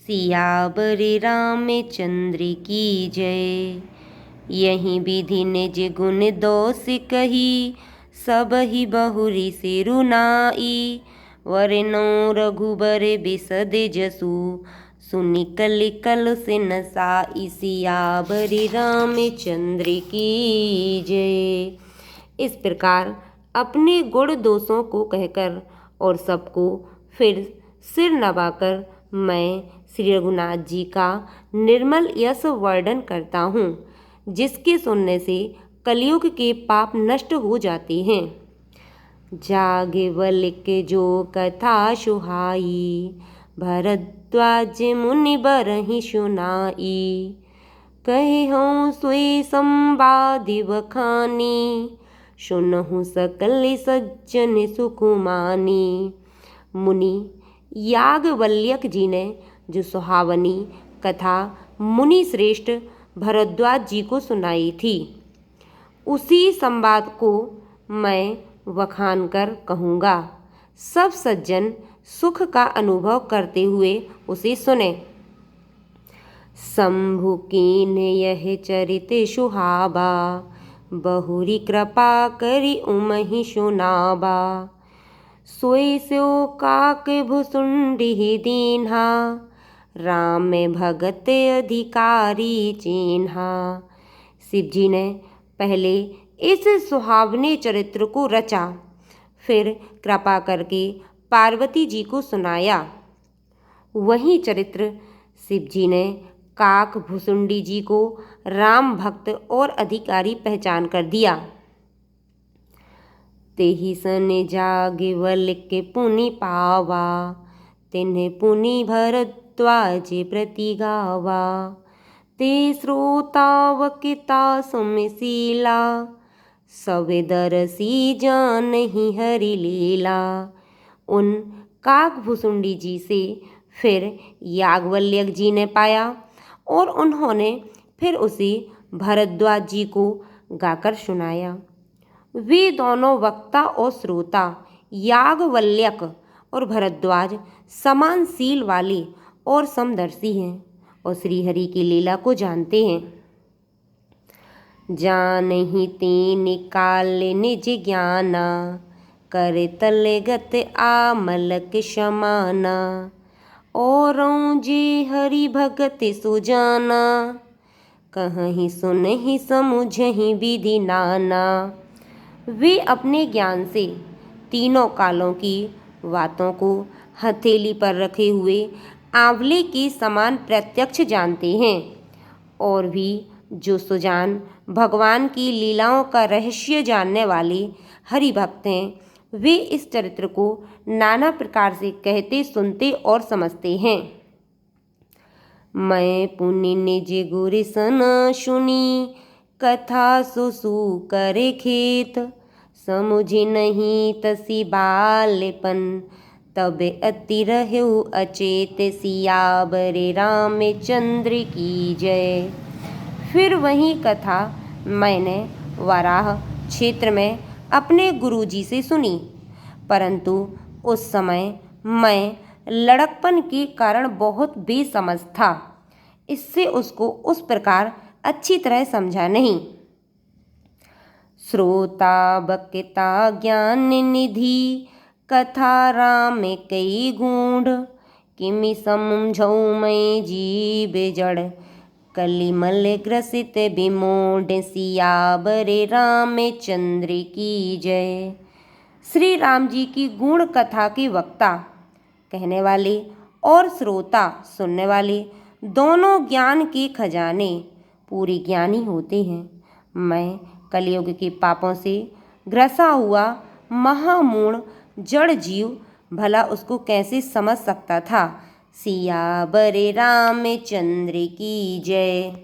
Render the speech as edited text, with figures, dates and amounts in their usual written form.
सियावर रामचंद्र की जय। यही विधि निज गुण दोष कही, सब ही बहुरी सिरु नाई। वरनो रघुबर बिसद जसु, सुनि कलि कल से नसाई। सियावर रामचंद्र की जय। इस प्रकार अपने गुण दोषों को कहकर और सबको फिर सिर नवाकर मैं श्री रघुनाथ जी का निर्मल यश वर्णन करता हूँ, जिसके सुनने से कलयुग के पाप नष्ट हो जाते हैं। जागे वलिक जो कथा सुहाई, भरद्वाज मुनि बरहि सुनाई। कहे हूँ सोई संवादि बखानी, सुनहु सकल सज्जन सुकुमानी। मुनि याज्ञवल्क्य जी ने जो सुहावनी कथा मुनि श्रेष्ठ भरद्वाज जी को सुनाई थी, उसी संवाद को मैं बखान कर कहूँगा। सब सज्जन सुख का अनुभव करते हुए उसे सुने। शंभु कीन यह चरित सुहावा, बहुरी कृपा करी उमहि सुनावा। सोई स्यो काक भुसुंडी दीन्हा, राम भगत अधिकारी चिन्हा। शिव जी ने पहले इस सुहावने चरित्र को रचा, फिर कृपा करके पार्वती जी को सुनाया। वही चरित्र शिव जी ने काक भुसुंडी जी को राम भक्त और अधिकारी पहचान कर दिया। तेहि सन याज्ञवल्क्य पुनि पावा, तिन्ह पुनि भरद्वाज प्रति गावा। ते श्रोता वक्ता सुमशीला, सब दरसी जानहि हरि लीला। उन काक भुसुंडी जी से फिर याज्ञवल्क्य जी ने पाया और उन्होंने फिर उसे भरद्वाज जी को गाकर सुनाया। वे दोनों वक्ता और श्रोता याज्ञवल्क्य और भरद्वाज समान शील वाले और समदर्शी हैं और श्रीहरि की लीला को जानते हैं। जानहि तीन काल निज ज्ञाना, कर तलगत आमलक समाना। औरों जे हरि भगत सुजाना, कहहि सुनहि समुझहि विधि नाना। वे अपने ज्ञान से तीनों कालों की बातों को हथेली पर रखे हुए आंवले के समान प्रत्यक्ष जानते हैं, और भी जो सुजान भगवान की लीलाओं का रहस्य जानने वाले हरि भक्त हैं, वे इस चरित्र को नाना प्रकार से कहते सुनते और समझते हैं। मैं पुनि निज गुर सन सुनी, कथा सुसु करे खेत। समुझि नहीं तसी बालपन, तब अति रहु अचेत। सियावर रामचंद्र की जय। फिर वही कथा मैंने वराह क्षेत्र में अपने गुरुजी से सुनी, परंतु उस समय मैं लड़कपन के कारण बहुत बेसमझ था, इससे उसको उस प्रकार अच्छी तरह समझा नहीं। श्रोता वक्ता ज्ञान निधि, कथा राम कई गूढ़। किमि समझऊ मैं जीव जड़, कलिमल ग्रसित विमूढ़। सियावर रामचंद्र की जय। श्री राम जी की गुण कथा के वक्ता कहने वाले और श्रोता सुनने वाले दोनों ज्ञान के खजाने पूरे ज्ञानी होते हैं। मैं कलयुग के पापों से ग्रसा हुआ महामूढ़ जड़ जीव भला उसको कैसे समझ सकता था। सियावर रामचंद्र की जय।